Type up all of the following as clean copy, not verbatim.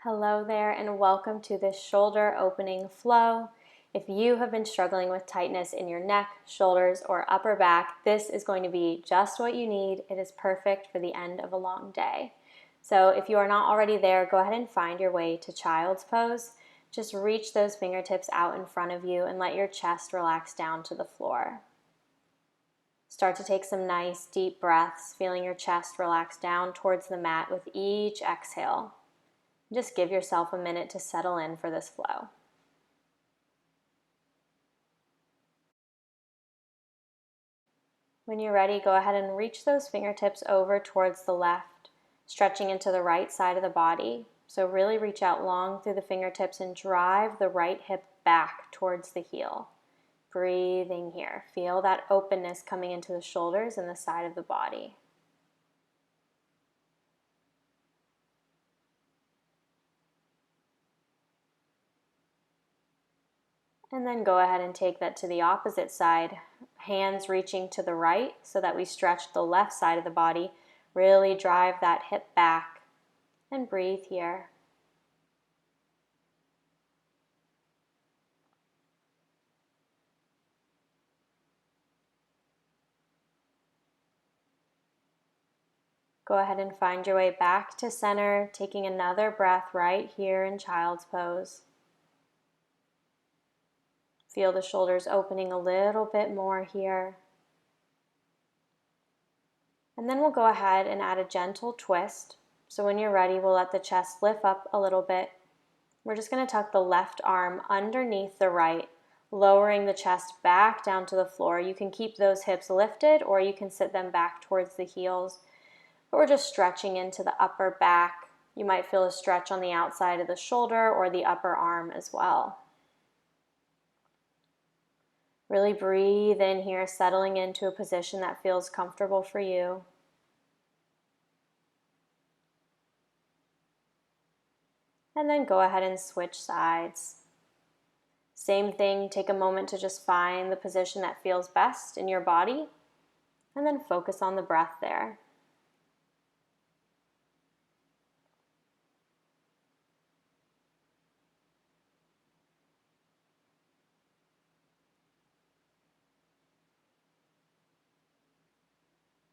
Hello there and welcome to this shoulder opening flow. If you have been struggling with tightness in your neck, shoulders, or upper back, this is going to be just what you need. It is perfect for the end of a long day. So if you are not already there, go ahead and find your way to child's pose. Just reach those fingertips out in front of you and let your chest relax down to the floor. Start to take some nice deep breaths, feeling your chest relax down towards the mat with each exhale. Just give yourself a minute to settle in for this flow. When you're ready, go ahead and reach those fingertips over towards the left, stretching into the right side of the body. So really reach out long through the fingertips and drive the right hip back towards the heel. Breathing here. Feel that openness coming into the shoulders and the side of the body. And then go ahead and take that to the opposite side. Hands reaching to the right so that we stretch the left side of the body. Really drive that hip back and breathe here. Go ahead and find your way back to center, taking another breath right here in child's pose. Feel the shoulders opening a little bit more here. And then we'll go ahead and add a gentle twist. So when you're ready, we'll let the chest lift up a little bit. We're just going to tuck the left arm underneath the right, lowering the chest back down to the floor. You can keep those hips lifted or you can sit them back towards the heels. But we're just stretching into the upper back. You might feel a stretch on the outside of the shoulder or the upper arm as well. Really breathe in here, settling into a position that feels comfortable for you. And then go ahead and switch sides. Same thing, take a moment to just find the position that feels best in your body, and then focus on the breath there.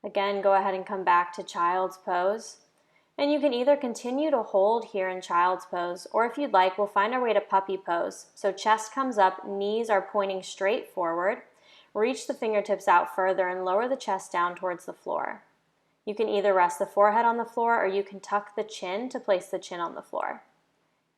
Again, go ahead and come back to child's pose. And you can either continue to hold here in child's pose, or if you'd like, we'll find our way to puppy pose. So chest comes up, knees are pointing straight forward. Reach the fingertips out further and lower the chest down towards the floor. You can either rest the forehead on the floor or you can tuck the chin to place the chin on the floor.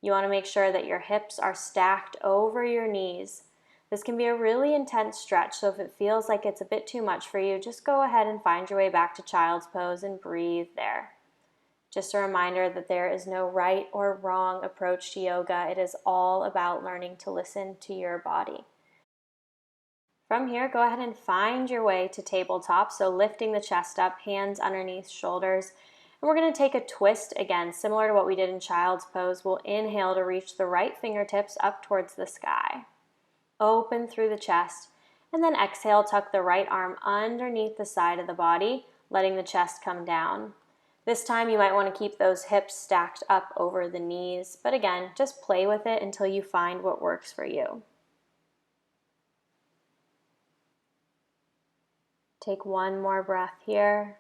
You want to make sure that your hips are stacked over your knees. This can be a really intense stretch, so if it feels like it's a bit too much for you, just go ahead and find your way back to child's pose and breathe there. Just a reminder that there is no right or wrong approach to yoga. It is all about learning to listen to your body. From here, go ahead and find your way to tabletop. So lifting the chest up, hands underneath shoulders. And we're going to take a twist again, similar to what we did in child's pose. We'll inhale to reach the right fingertips up towards the sky. Open through the chest. And then exhale, tuck the right arm underneath the side of the body, letting the chest come down. This time you might want to keep those hips stacked up over the knees. But again, just play with it until you find what works for you. Take one more breath here.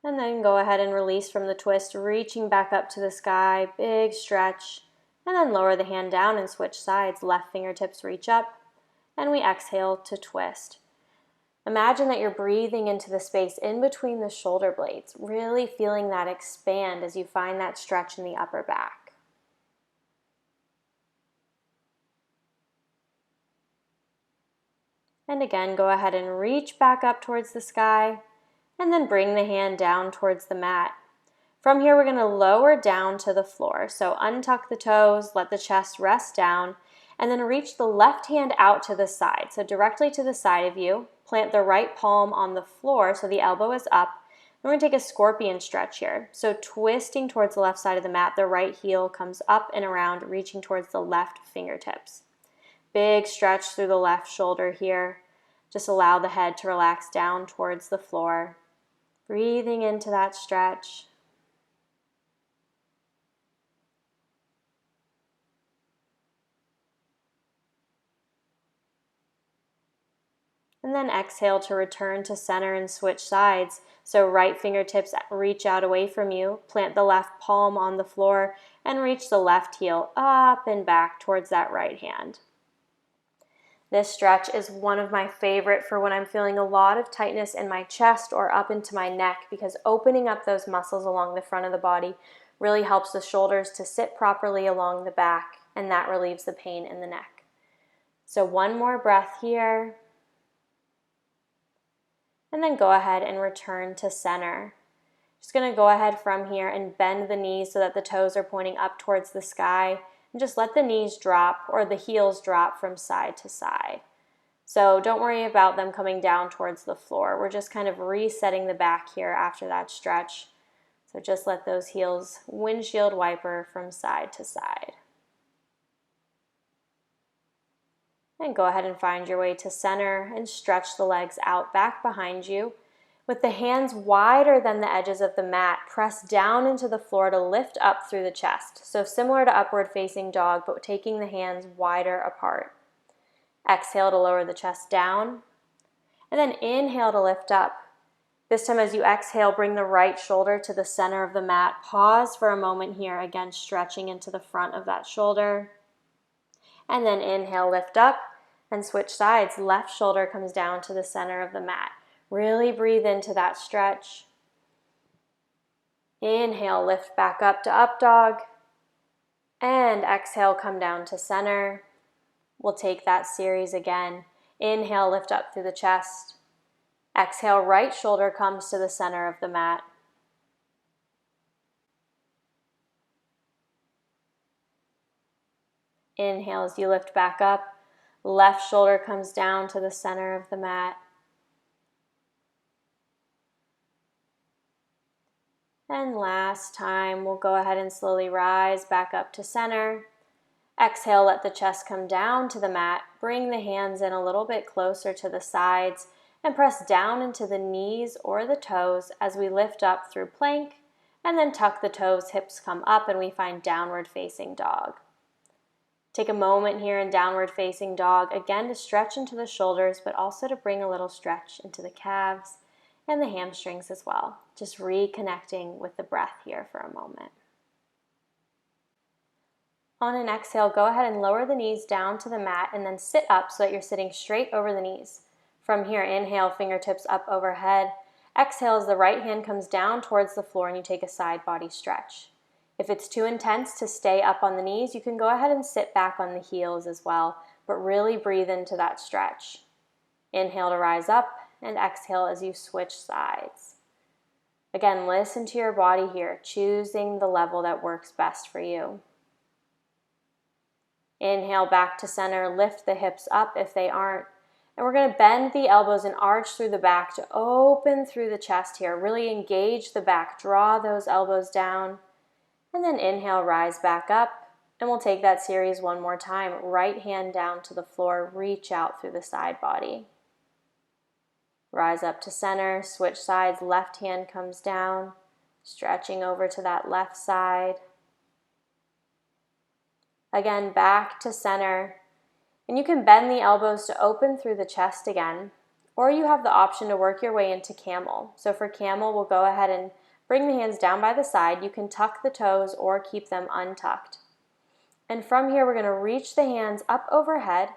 And then go ahead and release from the twist, reaching back up to the sky, big stretch. And then lower the hand down and switch sides. Left fingertips reach up, and we exhale to twist. Imagine that you're breathing into the space in between the shoulder blades, really feeling that expand as you find that stretch in the upper back. And again, go ahead and reach back up towards the sky, and then bring the hand down towards the mat. From here, we're going to lower down to the floor. So untuck the toes, let the chest rest down, and then reach the left hand out to the side. So directly to the side of you, plant the right palm on the floor so the elbow is up. And we're going to take a scorpion stretch here. So twisting towards the left side of the mat, the right heel comes up and around, reaching towards the left fingertips. Big stretch through the left shoulder here. Just allow the head to relax down towards the floor. Breathing into that stretch. And then exhale to return to center and switch sides. So right fingertips reach out away from you, plant the left palm on the floor, and reach the left heel up and back towards that right hand. This stretch is one of my favorite for when I'm feeling a lot of tightness in my chest or up into my neck, because opening up those muscles along the front of the body really helps the shoulders to sit properly along the back, and that relieves the pain in the neck. So one more breath here. And then go ahead and return to center. Just going to go ahead from here and bend the knees so that the toes are pointing up towards the sky, and just let the knees drop or the heels drop from side to side. So don't worry about them coming down towards the floor. We're just kind of resetting the back here after that stretch. So just let those heels windshield wiper from side to side. And go ahead and find your way to center and stretch the legs out back behind you. With the hands wider than the edges of the mat, press down into the floor to lift up through the chest. So similar to upward facing dog, but taking the hands wider apart. Exhale to lower the chest down. And then inhale to lift up. This time as you exhale, bring the right shoulder to the center of the mat. Pause for a moment here, again stretching into the front of that shoulder. And then inhale, lift up, and switch sides. Left shoulder comes down to the center of the mat. Really breathe into that stretch. Inhale, lift back up to up dog. And exhale, come down to center. We'll take that series again. Inhale, lift up through the chest. Exhale, right shoulder comes to the center of the mat. Inhale as you lift back up. Left shoulder comes down to the center of the mat. And last time, we'll go ahead and slowly rise back up to center. Exhale, let the chest come down to the mat. Bring the hands in a little bit closer to the sides and press down into the knees or the toes as we lift up through plank, and then tuck the toes, hips come up, and we find downward facing dog. Take a moment here in downward facing dog, again to stretch into the shoulders, but also to bring a little stretch into the calves and the hamstrings as well. Just reconnecting with the breath here for a moment. On an exhale, go ahead and lower the knees down to the mat and then sit up so that you're sitting straight over the knees. From here, inhale, fingertips up overhead. Exhale as the right hand comes down towards the floor and you take a side body stretch. If it's too intense to stay up on the knees, you can go ahead and sit back on the heels as well, but really breathe into that stretch. Inhale to rise up and exhale as you switch sides. Again, listen to your body here, choosing the level that works best for you. Inhale back to center, lift the hips up if they aren't. And we're going to bend the elbows and arch through the back to open through the chest here. Really engage the back, draw those elbows down. And then inhale, rise back up. And we'll take that series one more time. Right hand down to the floor, reach out through the side body. Rise up to center, switch sides, left hand comes down, stretching over to that left side. Again, back to center. And you can bend the elbows to open through the chest again, or you have the option to work your way into camel. So for camel, we'll go ahead and bring the hands down by the side. You can tuck the toes or keep them untucked. And from here, we're going to reach the hands up overhead,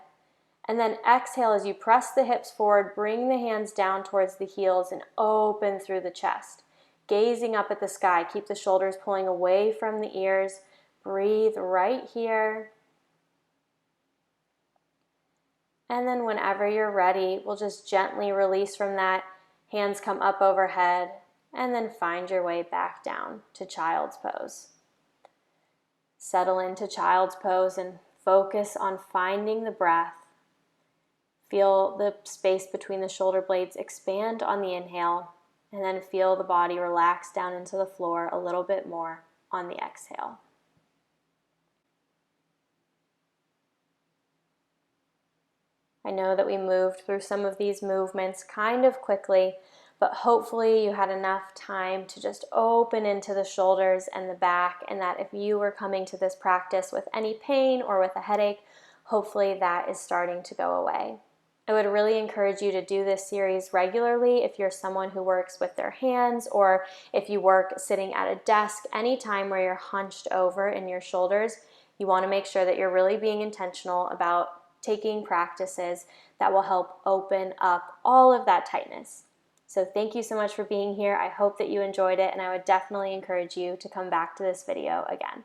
and then exhale as you press the hips forward, bring the hands down towards the heels and open through the chest. Gazing up at the sky, keep the shoulders pulling away from the ears. Breathe right here. And then whenever you're ready, we'll just gently release from that. Hands come up overhead, and then find your way back down to child's pose. Settle into child's pose and focus on finding the breath. Feel the space between the shoulder blades expand on the inhale, and then feel the body relax down into the floor a little bit more on the exhale. I know that we moved through some of these movements kind of quickly, but hopefully you had enough time to just open into the shoulders and the back, and that if you were coming to this practice with any pain or with a headache, hopefully that is starting to go away. I would really encourage you to do this series regularly if you're someone who works with their hands, or if you work sitting at a desk. Anytime where you're hunched over in your shoulders, you want to make sure that you're really being intentional about taking practices that will help open up all of that tightness. So thank you so much for being here. I hope that you enjoyed it, and I would definitely encourage you to come back to this video again.